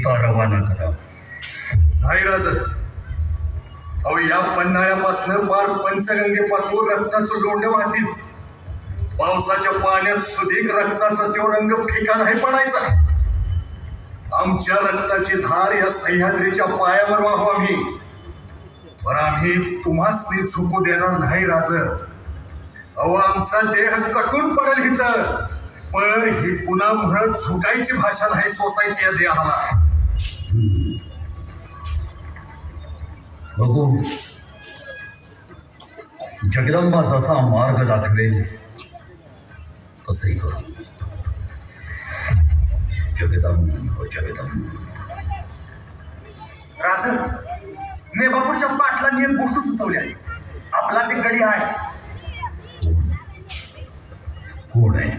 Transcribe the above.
रवाना करा. नाही राज, अहो या पन्हाळ्यापासनं पार पंचगंगेपातूर रक्ताचं डोंड वाहतील. पावसाच्या पाण्यात सुधीक रक्ताचा तो रंग फिका नाही पडायचा. आमच्या रक्ताची धार या सह्याद्रीच्या पायावर वाहू आम्ही, पण आम्ही तुम्हासनी झुकू देणार नाही राज. अहो आमचा देह कटून पडेल इथं, पण ही पुन्हा म्हणत झुकायची भाषा नाही सोसायची या देहाला. बघू, जगदंबा जसा मार्ग दाखवेल तसंही करू. जगदंब जगदंब. राज, नेबापूरच्या पाटलांनी एक गोष्ट सुचवली आहे. आपलाच एक गडी आहे. कोण आहे?